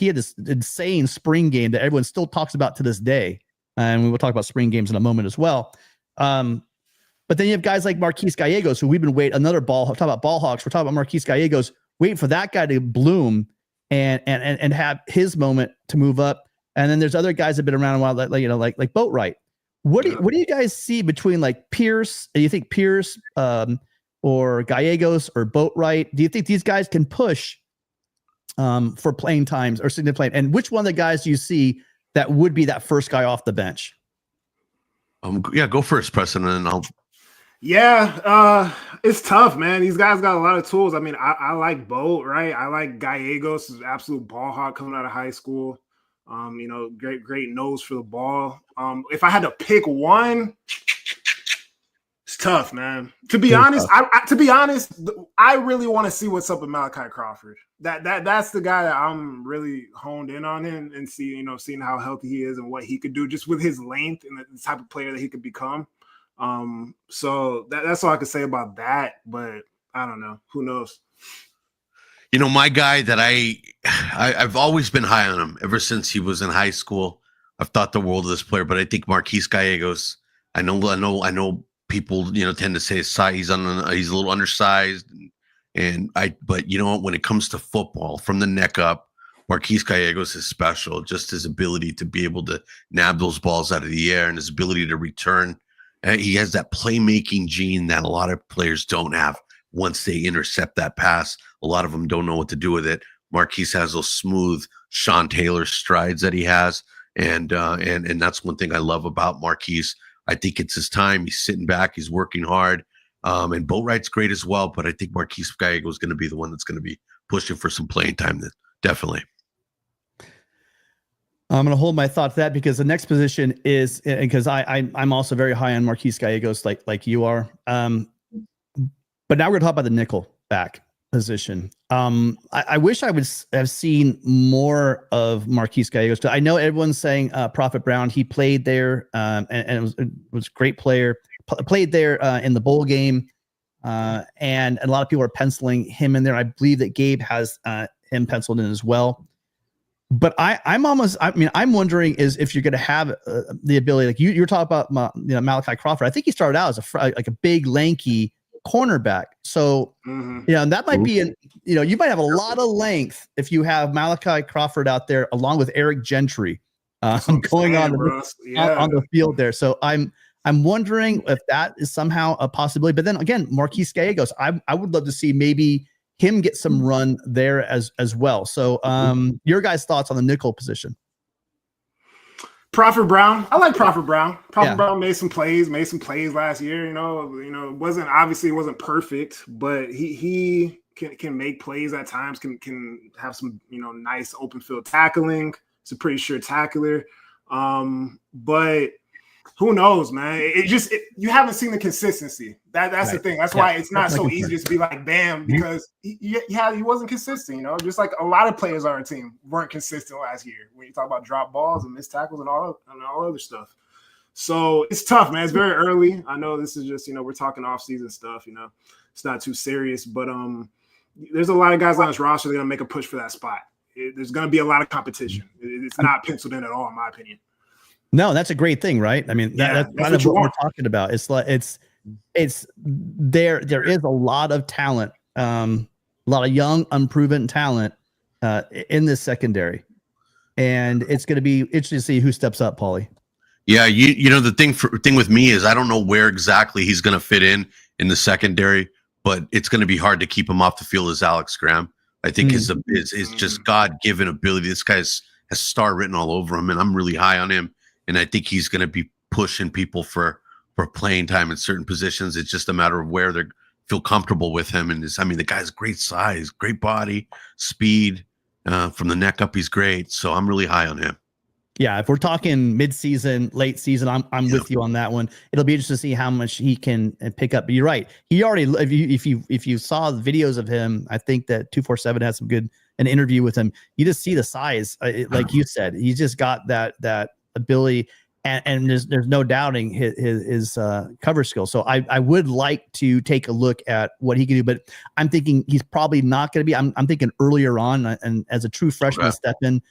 had this insane spring game that everyone still talks about to this day, and we will talk about spring games in a moment as well. But then you have guys like Marquise Gallegos, who we've been waiting. Another talk about ball hawks. We're talking about Marquise Gallegos, waiting for that guy to bloom and have his moment to move up. And then there's other guys that have been around a while, like Boatwright. What do you guys see between like Pierce? Do you think Pierce or Gallegos or Boatwright? Do you think these guys can push for playing times or significant? And which one of the guys do you see that would be that first guy off the bench? Go first, Preston, and then I'll. Yeah, it's tough, man. These guys got a lot of tools. I mean, I like Bolt, right? I like Gallegos, is an absolute ball hawk coming out of high school. Great nose for the ball. If I had to pick one, it's tough, man. To be honest, I really want to see what's up with Malachi Crawford. That's the guy that I'm really honed in on him and seeing how healthy he is and what he could do just with his length and the type of player that he could become. So that's all I could say about that, but I don't know. Who knows? My guy that I've always been high on him ever since he was in high school. I've thought the world of this player, but I think Marquise Gallegos, I know people, tend to say his size, he's a little undersized but you know what, when it comes to football from the neck up, Marquise Gallegos is special. Just his ability to be able to nab those balls out of the air and his ability to return. He has that playmaking gene that a lot of players don't have. Once they intercept that pass, a lot of them don't know what to do with it. Marquise has those smooth Sean Taylor strides that he has, and that's one thing I love about Marquise. I think it's his time. He's sitting back. He's working hard, and Boatwright's great as well. But I think Marquise Gallego is going to be the one that's going to be pushing for some playing time. Definitely. I'm going to hold my thought to that because the next position is because I'm also very high on Marquise Gallegos like you are. But now we're going to talk about the nickel back position. I wish I would have seen more of Marquise Gallegos. I know everyone's saying Prophet Brown. He played there and it was a great player. Played there in the bowl game. And a lot of people are penciling him in there. I believe that Gabe has him penciled in as well. But I'm wondering is if you're going to have the ability, like you're talking about Malachi Crawford. I think he started out as a big, lanky cornerback. So, that might be you might have a lot of length if you have Malachi Crawford out there along with Eric Gentry going on the field there. So I'm wondering if that is somehow a possibility. But then again, Marquise Gallegos, I would love to see maybe him get some run there as well. So your guys' thoughts on the nickel position? Prophet Brown. I like Prophet Brown. Brown made some plays last year. It wasn't perfect, but he can make plays at times, can have some, nice open field tackling. It's a pretty sure tackler. But who knows, man? You haven't seen the consistency. That's right. The thing. That's why it's not so easy to be like, bam, because he wasn't consistent. Just like a lot of players on our team weren't consistent last year. When you talk about drop balls and missed tackles and all other stuff, so it's tough, man. It's very early. I know this is just we're talking off season stuff. It's not too serious, but there's a lot of guys on this roster that are gonna make a push for that spot. There's gonna be a lot of competition. It's not penciled in at all, in my opinion. No, that's a great thing, right? I mean, that's kind of what we're talking about. It's like there is a lot of talent, a lot of young, unproven talent in this secondary, and it's going to be interesting to see who steps up, Paulie. Yeah, the thing with me is I don't know where exactly he's going to fit in the secondary, but it's going to be hard to keep him off the field as Alex Graham. I think his just God-given ability. This guy has star written all over him, and I'm really high on him. And I think he's going to be pushing people for playing time in certain positions. It's just a matter of where they feel comfortable with him. And the guy's great size, great body, speed. From the neck up, he's great. So I'm really high on him. Yeah, if we're talking mid-season, late season, I'm with you on that one. It'll be interesting to see how much he can pick up. But you're right. He already, if you saw the videos of him, I think that 247 has an interview with him. You just see the size, like you said. He's just got that ability, and there's no doubting his cover skills. So I would like to take a look at what he can do, but I'm thinking he's probably not going to be. I'm thinking earlier on, and as a true freshman step in,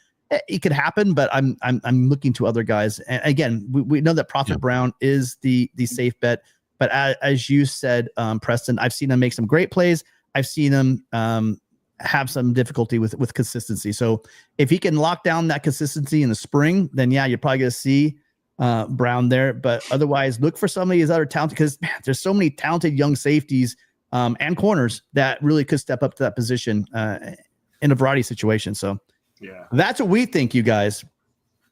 it could happen. But I'm looking to other guys. And again, we know that Prophet Brown is the safe bet. But as you said, Preston, I've seen him make some great plays. I've seen him have some difficulty with consistency. So if he can lock down that consistency in the spring, then you're probably going to see Brown there. But otherwise, look for some of these other talent, because there's so many talented young safeties and corners that really could step up to that position in a variety of situations. So that's what we think, you guys.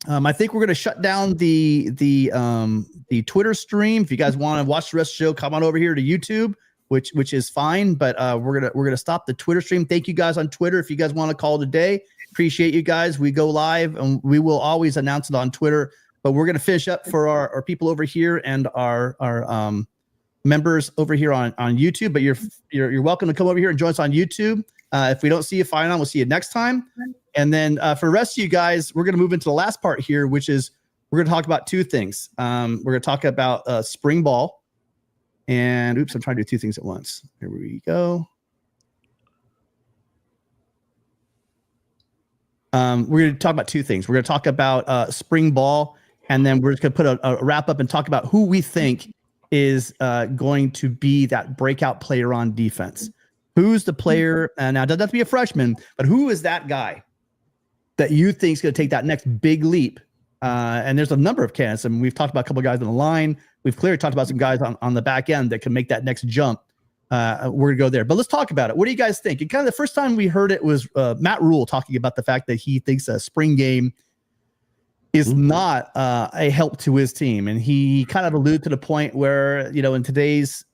I think we're going to shut down the Twitter stream. If you guys want to watch the rest of the show, come on over here to YouTube, which is fine. But we're gonna stop the Twitter stream. Thank you guys on Twitter. If you guys want to call today, appreciate you guys. We go live and we will always announce it on Twitter. But we're gonna finish up for our people over here and our members over here on YouTube. But you're welcome to come over here and join us on YouTube. If we don't see you, fine on. We'll see you next time. And then for the rest of you guys, we're going to move into the last part here, which is we're going to talk about two things. We're going to talk about spring ball. And oops, I'm trying to do two things at once. Here we go. We're going to talk about two things. We're going to talk about spring ball, and then we're just going to put a wrap up and talk about who we think is going to be that breakout player on defense. Who's the player? And now it doesn't have to be a freshman, but who is that guy that you think is going to take that next big leap? And there's a number of candidates. I mean, we've talked about a couple of guys on the line. We've clearly talked about some guys on the back end that can make that next jump. We're going to go there. But let's talk about it. What do you guys think? And kind of the first time we heard it was Matt Rule talking about the fact that he thinks a spring game is not a help to his team. And he kind of alluded to the point where, in today's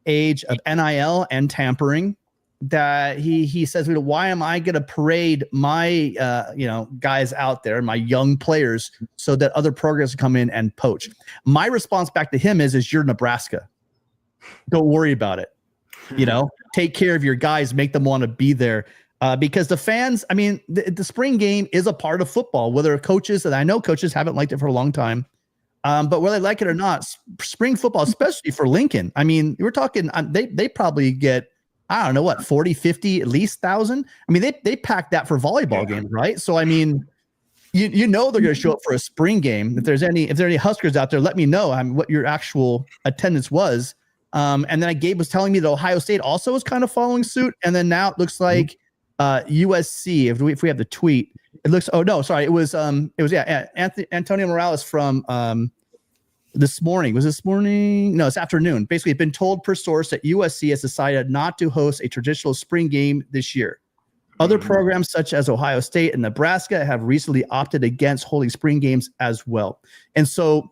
age of NIL and tampering, that he says, why am I going to parade my guys out there, my young players, so that other programs come in and poach? My response back to him is you're Nebraska. Don't worry about it. Take care of your guys, make them want to be there. Because the fans, I mean, the spring game is a part of football, whether coaches, and I know coaches haven't liked it for a long time, but whether they like it or not, spring football, especially for Lincoln, I mean, we're talking, they probably get, I don't know what, 40, 50, at least 1,000. I mean, they pack that for volleyball games, right? So, I mean, they're going to show up for a spring game. If there are any Huskers out there, let me know what your actual attendance was. And then Gabe was telling me that Ohio State also was kind of following suit. And then now it looks like USC, if we have the tweet, it looks, it was Antonio Morales from this morning. Was this morning? No, it's afternoon. Basically, it's been told per source that USC has decided not to host a traditional spring game this year. Other programs such as Ohio State and Nebraska have recently opted against holding spring games as well. And so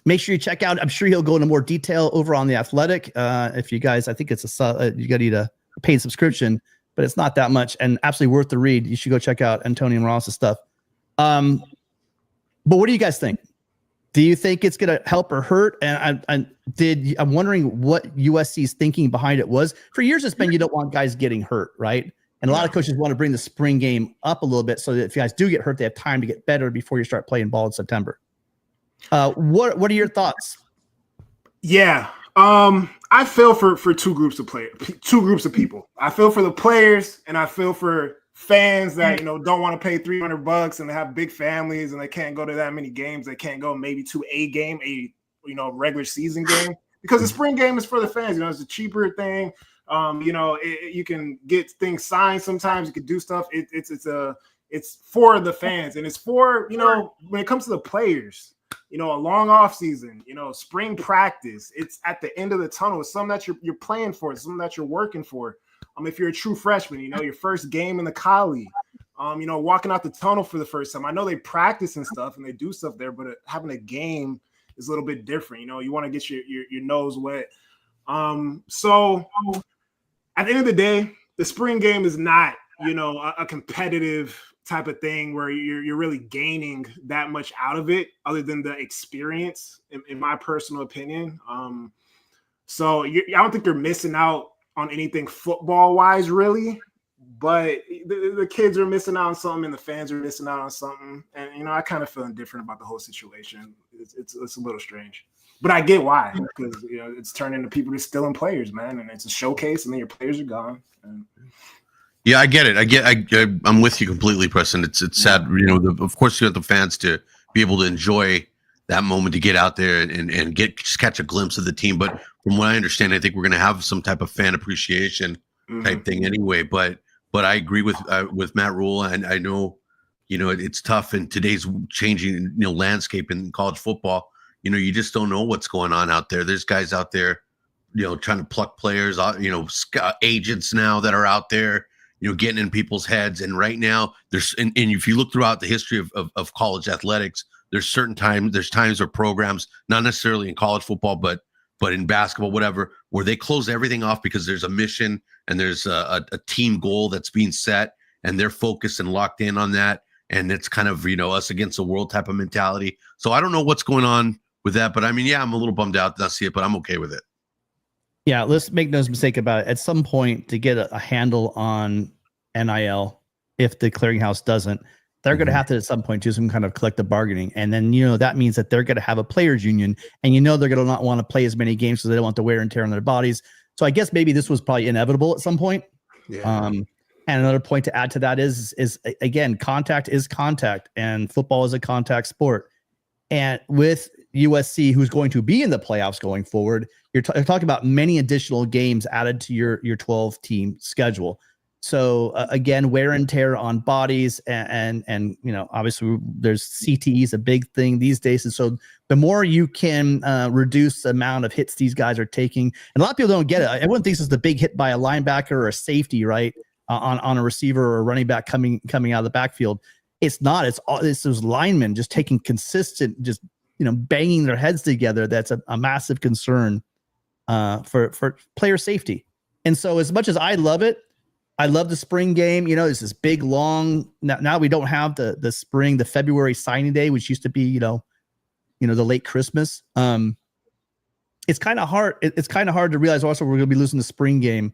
make sure you check out, I'm sure he'll go into more detail over on The Athletic. If you guys, I think it's you got to need a paid subscription, but it's not that much and absolutely worth the read. You should go check out Antonio Morales' stuff. But what do you guys think? Do you think it's going to help or hurt? And I'm wondering what USC's thinking behind it was. For years, it's been you don't want guys getting hurt, right? And a lot of coaches want to bring the spring game up a little bit so that if you guys do get hurt, they have time to get better before you start playing ball in September. What are your thoughts? Yeah, I feel for two groups of people. I feel for the players, and I feel for fans that don't want to pay $300 and they have big families and they can't go to that many games. They can't go maybe to a game, regular season game, because the spring game is for the fans. It's a cheaper thing. You can get things signed sometimes. You can do stuff. It's for the fans, and it's for when it comes to the players. A long off season. Spring practice. It's at the end of the tunnel. It's something that you're playing for. It's something that you're working for. If you're a true freshman, your first game in the Collie, walking out the tunnel for the first time. I know they practice and stuff and they do stuff there, but having a game is a little bit different. You want to get your nose wet. So at the end of the day, the spring game is not, a competitive type of thing where you're really gaining that much out of it other than the experience, in my personal opinion. So I don't think you're missing out on anything football wise, really, but the kids are missing out on something and the fans are missing out on something. And, I kind of feel indifferent about the whole situation. It's a little strange, but I get why, because, it's turned into people just stealing players, man. And it's a showcase and then your players are gone. Yeah, I get it. I'm with you completely, Preston. It's sad. Of course you want the fans to be able to enjoy that moment, to get out there and just catch a glimpse of the team. But from what I understand, I think we're going to have some type of fan appreciation type thing anyway. But I agree with Matt Rule, and I know, it's tough in today's changing landscape in college football. You just don't know what's going on out there. There's guys out there, trying to pluck players, agents now that are out there, getting in people's heads. And right now there's, and if you look throughout the history of college athletics, there's times where programs, not necessarily in college football, but in basketball, whatever, where they close everything off because there's a mission and there's a team goal that's being set, and they're focused and locked in on that. And it's kind of, us against the world type of mentality. So I don't know what's going on with that, but I mean, yeah, I'm a little bummed out to not see it, but I'm okay with it. Yeah, let's make no mistake about it. At some point, to get a handle on NIL, if the clearinghouse doesn't, they're going to have to at some point do some kind of collective bargaining. And then, that means that they're going to have a players union, and they're going to not want to play as many games because they don't want the wear and tear on their bodies. So I guess maybe this was probably inevitable at some point. Yeah. And another point to add to that is again, contact is contact, and football is a contact sport. And with USC, who's going to be in the playoffs going forward, you're talking about many additional games added to your 12-team schedule. So again, wear and tear on bodies, and obviously there's CTEs, a big thing these days. And so the more you can reduce the amount of hits these guys are taking, and a lot of people don't get it. Everyone thinks it's the big hit by a linebacker or a safety, right? On a receiver or a running back coming out of the backfield. It's not. It's those linemen just taking consistent, just banging their heads together. That's a massive concern for player safety. And so, as much as I love it, I love the spring game. It's this big long. Now we don't have the spring, the February signing day, which used to be the late Christmas. It's kind of hard. It's kind of hard to realize also we're going to be losing the spring game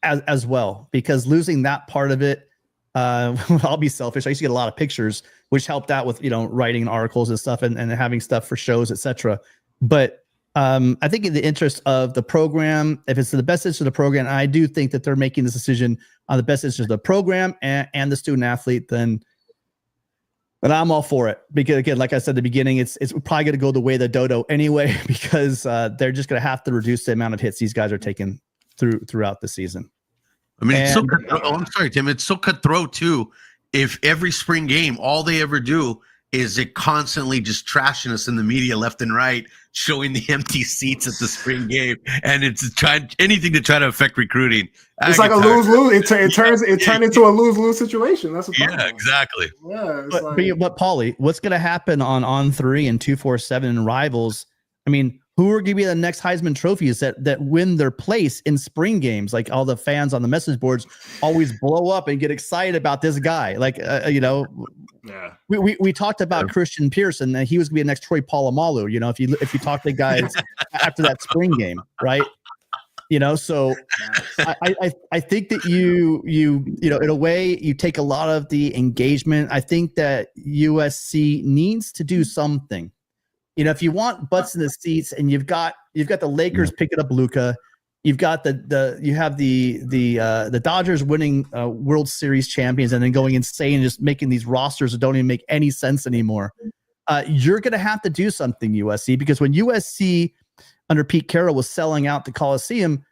as well, because losing that part of it. I'll be selfish. I used to get a lot of pictures, which helped out with writing articles and stuff and having stuff for shows, etc. But I think in the interest of the program, if it's in the best interest of the program, and I do think that they're making this decision on the best interest of the program and the student athlete, then I'm all for it. Because again, like I said at the beginning, it's probably going to go the way of the dodo anyway, because they're just going to have to reduce the amount of hits these guys are taking throughout the season. I mean, it's so cutthroat. Oh, I'm sorry, Tim. It's so cutthroat too. If every spring game, all they ever do is it constantly just trashing us in the media left and right, showing the empty seats at the spring game, and it's trying anything to try to affect recruiting. It's like a lose-lose. It turned into a lose-lose situation. That's what. Yeah, exactly. Yeah, but Paulie, what's going to happen on 3 and 247 and rivals? I mean, who are going to be the next Heisman trophies that win their place in spring games? Like all the fans on the message boards always blow up and get excited about this guy. Like, yeah. We talked about Christian Pearson, that he was going to be the next Troy Polamalu. If you talk to guys after that spring game, right? So I think that you in a way you take a lot of the engagement. I think that USC needs to do something. If you want butts in the seats, and you've got the Lakers picking up Luka, you've got the Dodgers winning World Series champions and then going insane and just making these rosters that don't even make any sense anymore. You're going to have to do something, USC, because when USC under Pete Carroll was selling out the Coliseum,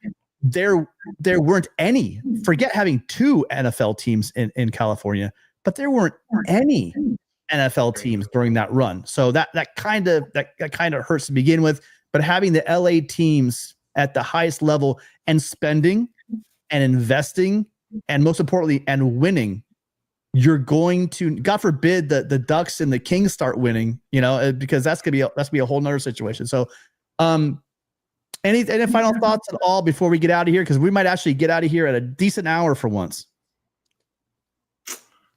there weren't any. Forget having 2 NFL teams in California, but there weren't any NFL teams during that run. So that kind of hurts to begin with. But having the LA teams at the highest level and spending and investing and most importantly and winning, you're going to, God forbid, the Ducks and the Kings start winning, because that's gonna be a whole nother situation. So any final thoughts at all before we get out of here? Because we might actually get out of here at a decent hour for once.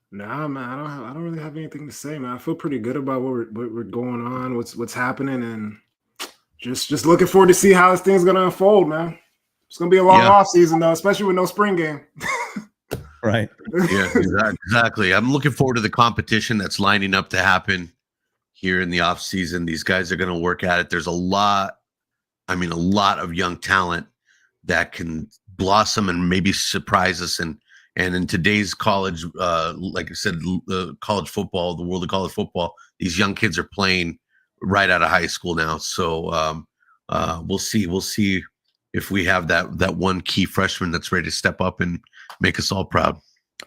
Nah, man, I don't really have anything to say, man. I feel pretty good about what we're going on, what's happening, and just looking forward to see how this thing's gonna unfold, man. It's gonna be a long off season though, especially with no spring game. Right. Yeah, exactly. I'm looking forward to the competition that's lining up to happen here in the off season. These guys are going to work at it. There's a lot of young talent that can blossom and maybe surprise us. And in today's college, like I said, college football, the world of college football, these young kids are playing right out of high school now. So we'll see if we have that one key freshman that's ready to step up and make us all proud.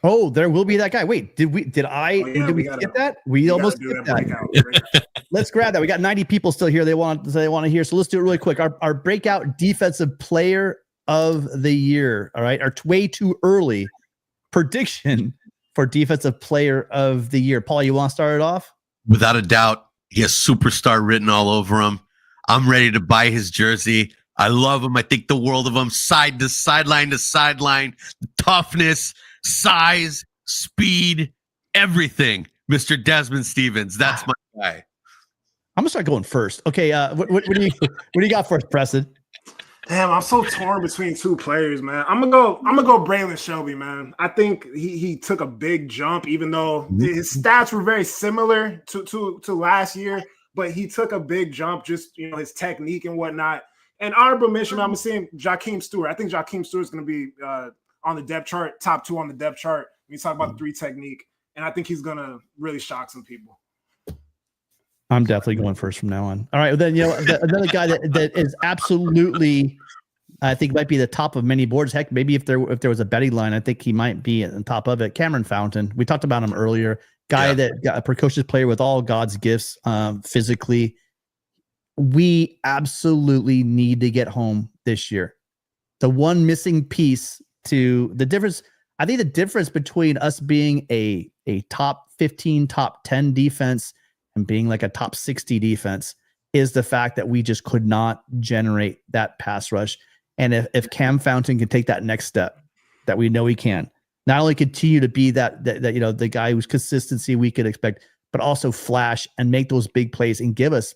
Oh, there will be that guy. Wait, did we skip that? We almost skipped that. Let's grab that. We got 90 people still here. They want to hear. So let's do it really quick. Our breakout defensive player of the year. All right. Are way too early prediction for defensive player of the year. Paul, you want to start it off? Without a doubt, he has superstar written all over him. I'm ready to buy his jersey. I love him. I think the world of him. Sideline to sideline, toughness, size, speed, everything. Mr. Desmond Stevens. That's my guy. I'm gonna start going first. Okay, what do you got for us, Preston? Damn, I'm so torn between two players, man. I'm gonna go Braylon Shelby, man. I think he took a big jump, even though his stats were very similar to last year, but he took a big jump, just his technique and whatnot. And honorable mention, I'm seeing Jakeem Stewart. I think Jakeem Stewart is gonna be on the depth chart, top 2 on the depth chart. When you talk about the 3 technique, and I think he's gonna really shock some people. I'm definitely going first from now on. All right, then another guy that is absolutely, I think might be the top of many boards. Heck, maybe if there was a betting line, I think he might be at the top of it. Cameron Fountain. We talked about him earlier. Guy that got a precocious player with all God's gifts physically. We absolutely need to get home this year. The one missing piece to the difference. I think the difference between us being a top 15, top 10 defense and being like a top 60 defense is the fact that we just could not generate that pass rush. And if Cam Fountain can take that next step that we know he can, not only continue to be that the guy whose consistency we could expect, but also flash and make those big plays and give us,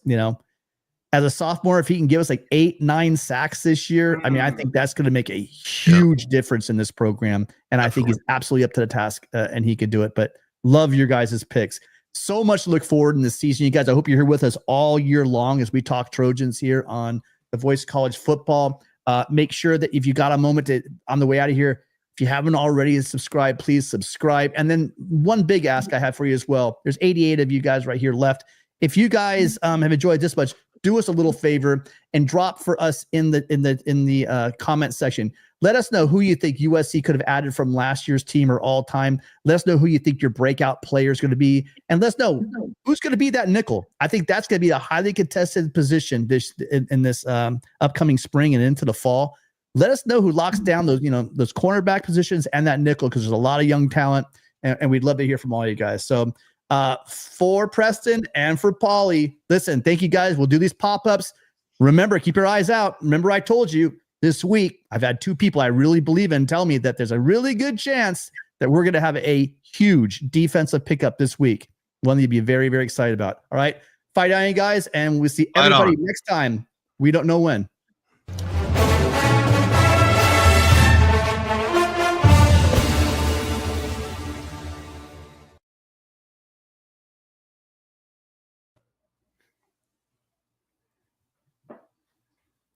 as a sophomore, if he can give us like 8-9 sacks this year, I mean, I think that's going to make a huge difference in this program. And I think he's absolutely up to the task and he could do it. But love your guys' picks. So much to look forward in this season. You guys, I hope you're here with us all year long as we talk Trojans here on the Voice of College Football. Make sure that if you got a moment on the way out of here, if you haven't already subscribed, please subscribe. And then one big ask I have for you as well. There's 88 of you guys right here left. If you guys have enjoyed this much, do us a little favor and drop for us in the comment section. Let us know who you think USC could have added from last year's team or all time. Let us know who you think your breakout player is going to be, and let us know who's going to be that nickel. I think that's going to be a highly contested position in this upcoming spring and into the fall. Let us know who locks down those cornerback positions and that nickel, because there's a lot of young talent, and we'd love to hear from all you guys. So for Preston and for Paulie, listen, thank you guys. We'll do these pop-ups. Remember, keep your eyes out. Remember, I told you this week, I've had 2 people I really believe in tell me that there's a really good chance that we're going to have a huge defensive pickup this week. One that you'd be very, very excited about. All right. Fight on, you guys, and we'll see everybody next time. We don't know when.